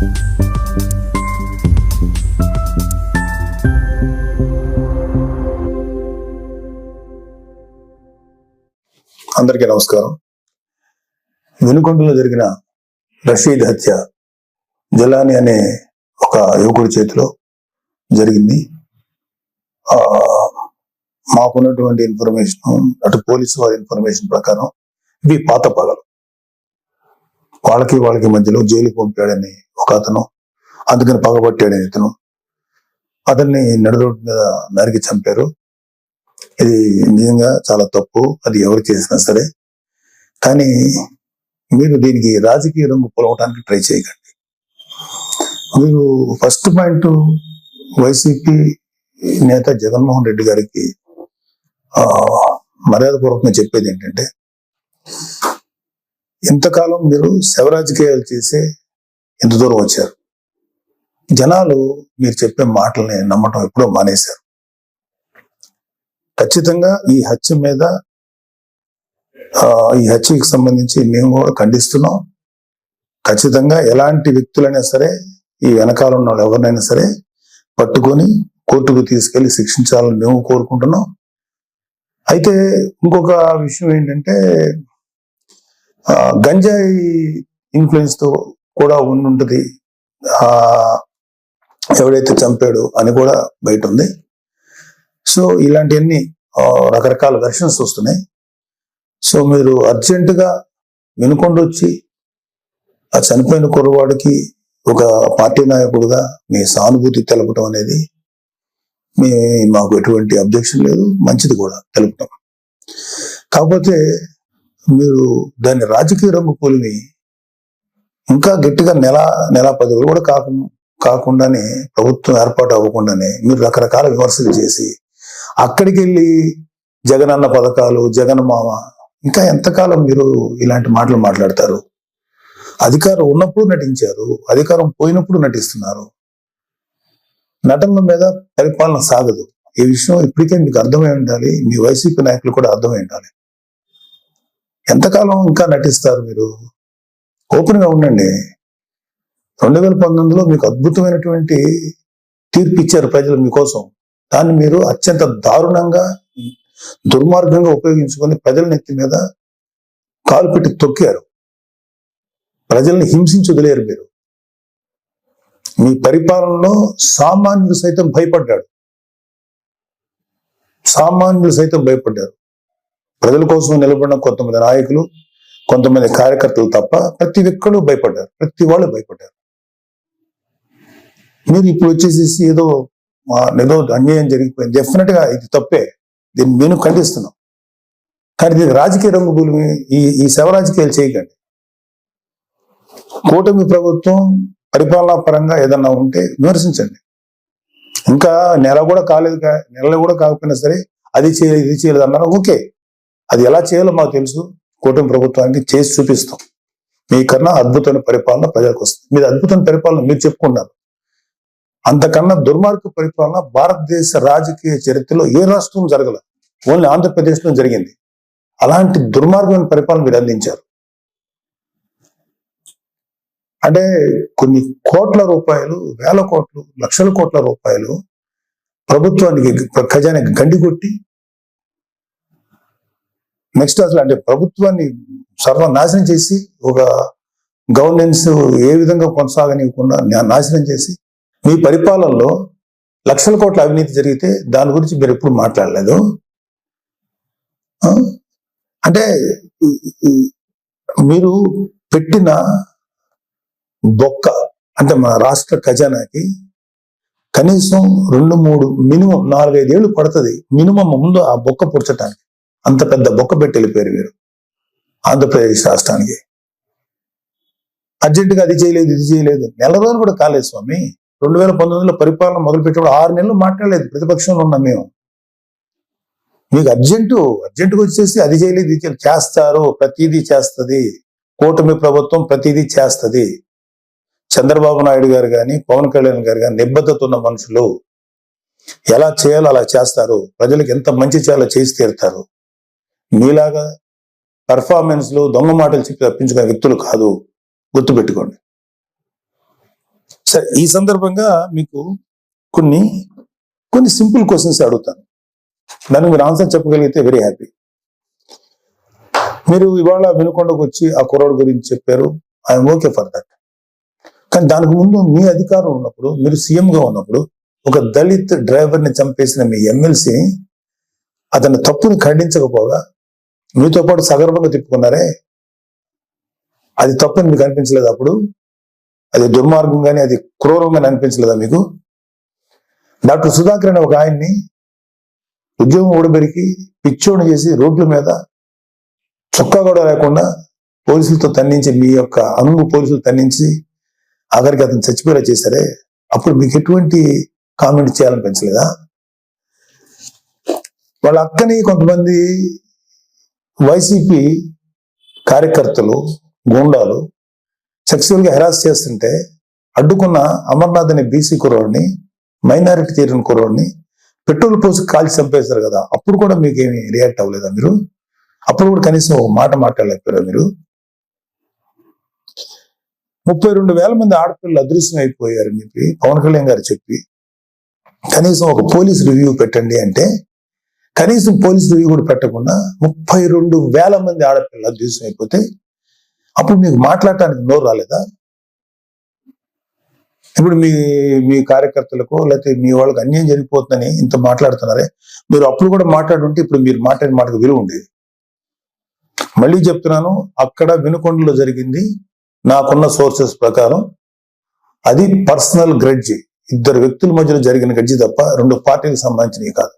అందరికీ నమస్కారం. వినుకొండలో జరిగిన రషీద్ హత్య జలాని అనే ఒక యువకుడి చేతిలో జరిగింది. మాకున్నటువంటి ఇన్ఫర్మేషన్, అటు పోలీసు వారి ఇన్ఫర్మేషన్ ప్రకారం ఇవి పాత పగలు. వాళ్ళకి మధ్యలో జైలుకి పంపాడని ఒక అతను, అందుకని పగబట్టాడని ఇతను, అతన్ని నడురోడ్డు మీద నరికి చంపారు. ఇది నిజంగా చాలా తప్పు, అది ఎవరు చేసినా సరే. కానీ మీరు దీనికి రాజకీయ రంగు పొలవటానికి ట్రై చేయకండి. మీరు ఫస్ట్ పాయింట్, వైసీపీ నేత జగన్మోహన్ రెడ్డి గారికి మర్యాదపూర్వకంగా చెప్పేది ఏంటంటే, ఇంతకాలం మీరు శవ రాజకీయాలు చేసే ఎంత దూరం వచ్చారు. జనాలు మీరు చెప్పే మాటల్ని నమ్మటం ఎప్పుడో మానేశారు. ఖచ్చితంగా ఈ హత్యకి సంబంధించి మేము కూడా ఖండిస్తున్నాం. ఖచ్చితంగా ఎలాంటి వ్యక్తులైనా సరే, ఈ వెనకాల ఉన్న వాళ్ళు ఎవరినైనా సరే పట్టుకొని కోర్టుకు తీసుకెళ్లి శిక్షించాలని మేము కోరుకుంటున్నాం. అయితే ఇంకొక విషయం ఏంటంటే, గంజాయి ఇన్ఫ్లుయెన్స్ తో కూడా ఉండుంటది ఎవడైతే చంపాడో అని కూడా బయట ఉంది. సో ఇలాంటివన్నీ రకరకాల వెర్షన్స్ వస్తున్నాయి. సో మీరు అర్జెంటుగా వినుకొండ వచ్చి ఆ చనిపోయిన కుర్రవాడికి ఒక పార్టీ నాయకుడుగా మీ సానుభూతి తెలపడం అనేది మాకు ఎటువంటి అబ్జెక్షన్ లేదు, మంచిది కూడా తెలుపుతాం. కాకపోతే మీరు దాన్ని రాజకీయ రంగు పోలిమి ఇంకా గట్టిగా నెల 10 రోజులు కూడా కాకుండానే, ప్రభుత్వం ఏర్పాటు అవ్వకుండానే మీరు రకరకాల విమర్శలు చేసి అక్కడికి వెళ్ళి జగనన్న పథకాలు, జగన్ మామ, ఇంకా ఎంతకాలం మీరు ఇలాంటి మాటలు మాట్లాడతారు? అధికారం ఉన్నప్పుడు నటించారు, అధికారం పోయినప్పుడు నటిస్తున్నారు. నటనల మీద పరిపాలన సాగదు. ఈ విషయం ఇప్పటికే మీకు అర్థమై ఉండాలి, మీ వైసీపీ నాయకులు కూడా అర్థమై ఉండాలి. ఎంతకాలం ఇంకా నటిస్తారు మీరు? ఓపెన్ గా ఉండండి. 2019లో మీకు అద్భుతమైనటువంటి తీర్పు ఇచ్చారు ప్రజలు మీకోసం. దాన్ని మీరు అత్యంత దారుణంగా, దుర్మార్గంగా ఉపయోగించుకొని ప్రజల నెత్తి మీద కాలు పెట్టి తొక్కారు. ప్రజల్ని హింసించి వదిలేరు మీరు. మీ పరిపాలనలో సామాన్యులు సైతం భయపడ్డారు. ప్రజల కోసం నిలబడిన కొంతమంది నాయకులు, కొంతమంది కార్యకర్తలు తప్ప ప్రతి ఒక్కరు భయపడ్డారు. ప్రతి వాళ్ళు భయపడ్డారు. మీరు ఇప్పుడు వచ్చేసేసి ఏదో అన్యాయం జరిగిపోయింది, డెఫినెట్ గా ఇది తప్పే, దీన్ని మేము ఖండిస్తున్నాం. కానీ దీనికి రాజకీయ రంగు భూమి, ఈ శవ రాజకీయాలు చేయకండి. కూటమి ప్రభుత్వం పరిపాలనా పరంగా ఏదన్నా ఉంటే విమర్శించండి. ఇంకా నెల కూడా కాకపోయినా సరే అది చేయలేదు, ఇది చేయలేదు అన్నారు. ఓకే, అది ఎలా చేయాలో మాకు తెలుసు. కూటమి ప్రభుత్వానికి చేసి చూపిస్తాం. మీకన్నా అద్భుతమైన పరిపాలన ప్రజలకు వస్తుంది. మీరు అద్భుతమైన పరిపాలన మీరు చెప్పుకున్నారు. అంతకన్నా దుర్మార్గ పరిపాలన భారతదేశ రాజకీయ చరిత్రలో ఏ రాష్ట్రం జరగల, ఓన్లీ ఆంధ్రప్రదేశ్ లో జరిగింది. అలాంటి దుర్మార్గమైన పరిపాలన మీరు అందించారు. అంటే కొన్ని కోట్ల రూపాయలు, వేల కోట్లు, లక్షల కోట్ల రూపాయలు ప్రభుత్వానికి, ఖజానాకి గండి కొట్టి, నెక్స్ట్ అసలు అంటే ప్రభుత్వాన్ని సర్వనాశనం చేసి, ఒక గవర్నెన్స్ ఏ విధంగా కొనసాగనివ్వకుండా నాశనం చేసి, మీ పరిపాలనలో లక్షల కోట్ల అవినీతి జరిగితే దాని గురించి మీరు ఎప్పుడు మాట్లాడలేదు. అంటే మీరు పెట్టిన బొక్క, అంటే మన రాష్ట్ర ఖజానాకి కనీసం 2-3 మినిమం 4-5 ఏళ్ళు పడుతుంది మినిమం ముందు ఆ బొక్క పుడ్చడానికి. అంత పెద్ద బొక్క పెట్టి వెళ్ళిపోయారు మీరు ఆంధ్రప్రదేశ్ రాష్ట్రానికి. అర్జెంటుగా అది చేయలేదు, ఇది చేయలేదు. నెల రోజులు కూడా కాలేదు స్వామి. 2019లో పరిపాలన మొదలుపెట్టినప్పుడు 6 నెలలు మాట్లాడలేదు ప్రతిపక్షంలో ఉన్నాం మేము. మీకు అర్జెంటుగా వచ్చేసి అది చేయలేదు, ఇది చేయలేదు. చేస్తారు, ప్రతిదీ చేస్తుంది కూటమి ప్రభుత్వం, ప్రతిదీ చేస్తుంది. చంద్రబాబు నాయుడు గారు కానీ, పవన్ కళ్యాణ్ గారు కానీ నిబద్ధత ఉన్న మనుషులు. ఎలా చేయాలో అలా చేస్తారు. ప్రజలకు ఎంత మంచి చేయాలో చేసి తీరుతారు. మీలాగా పెర్ఫార్మెన్స్ లో దొంగ మాటలు చెప్పి తప్పించుకునే వ్యక్తులు కాదు, గుర్తుపెట్టుకోండి. సరే, ఈ సందర్భంగా మీకు కొన్ని సింపుల్ క్వశ్చన్స్ అడుగుతాను. దానికి మీరు ఆన్సర్ చెప్పగలిగితే వెరీ హ్యాపీ. మీరు ఇవాళ వినుకొండకు వచ్చి ఆ కుర్రాడు గురించి చెప్పారు, ఐఎమ్ ఓకే ఫర్ దట్. కానీ దానికి ముందు మీ అధికారం ఉన్నప్పుడు, మీరు సీఎంగా ఉన్నప్పుడు, ఒక దళిత్ డ్రైవర్ ని చంపేసిన మీ ఎమ్మెల్సీని అతని తప్పుని ఖండించకపోగా మీతో పాటు సగర్భంగా తిప్పుకున్నారే, అది తప్పని మీకు అనిపించలేదు? అప్పుడు అది దుర్మార్గంగానే, అది క్రూరంగానే అనిపించలేదా మీకు? డాక్టర్ సుధాకర్ అనే ఒక ఆయన్ని ఉద్యోగం ఊడబెరికి పిచ్చోడిని చేసి రోడ్ల మీద చొక్కా కూడా లేకుండా పోలీసులతో తన్నించి, మీ యొక్క అనుగు పోలీసులు తన్నించి ఆఖరికి అతను చచ్చిపోయేలా చేశారే, అప్పుడు మీకు ఎటువంటి కామెంట్ చేయాలనిపించలేదా? వాళ్ళ అక్కని కొంతమంది వైసీపీ కార్యకర్తలు, గూండాలు సెక్సువల్ గా హెరాస్ చేస్తుంటే అడ్డుకున్న అమర్నాథ్ అనే బీసీ కుర్రోడిని, మైనారిటీ తీరిన కుర్రోడిని పెట్రోల్ పోసి కాల్చి చంపేశారు కదా, అప్పుడు కూడా మీకేమి రియాక్ట్ అవ్వలేదా మీరు? అప్పుడు కూడా కనీసం ఒక మాట మాట్లాడలేకపోయారా మీరు? 32,000 మంది ఆడపిల్లలు అదృశ్యం అయిపోయారని చెప్పి పవన్ కళ్యాణ్ గారు చెప్పి కనీసం ఒక పోలీస్ రివ్యూ పెట్టండి అంటే, కనీసం పోలీస్ రివ్యూ కూడా పెట్టకుండా 32,000 మంది ఆడపిల్లలు అదృశ్యం అయిపోతే అప్పుడు మీకు మాట్లాడటానికి నోరు రాలేదా? ఇప్పుడు మీ కార్యకర్తలకు లేకపోతే మీ వాళ్ళకి అన్యాయం జరిగిపోతుందని ఇంత మాట్లాడుతున్నారే, మీరు అప్పుడు కూడా మాట్లాడుంటే ఇప్పుడు మీరు మాట్లాడిన మాటకు విలువ ఉండేది. మళ్ళీ చెప్తున్నాను, అక్కడ వినుకొండలో జరిగింది నాకున్న సోర్సెస్ ప్రకారం అది పర్సనల్ గ్రడ్జి, 2 వ్యక్తుల మధ్యలో జరిగిన గడ్జి తప్ప 2 పార్టీలకు సంబంధించినవి కాదు.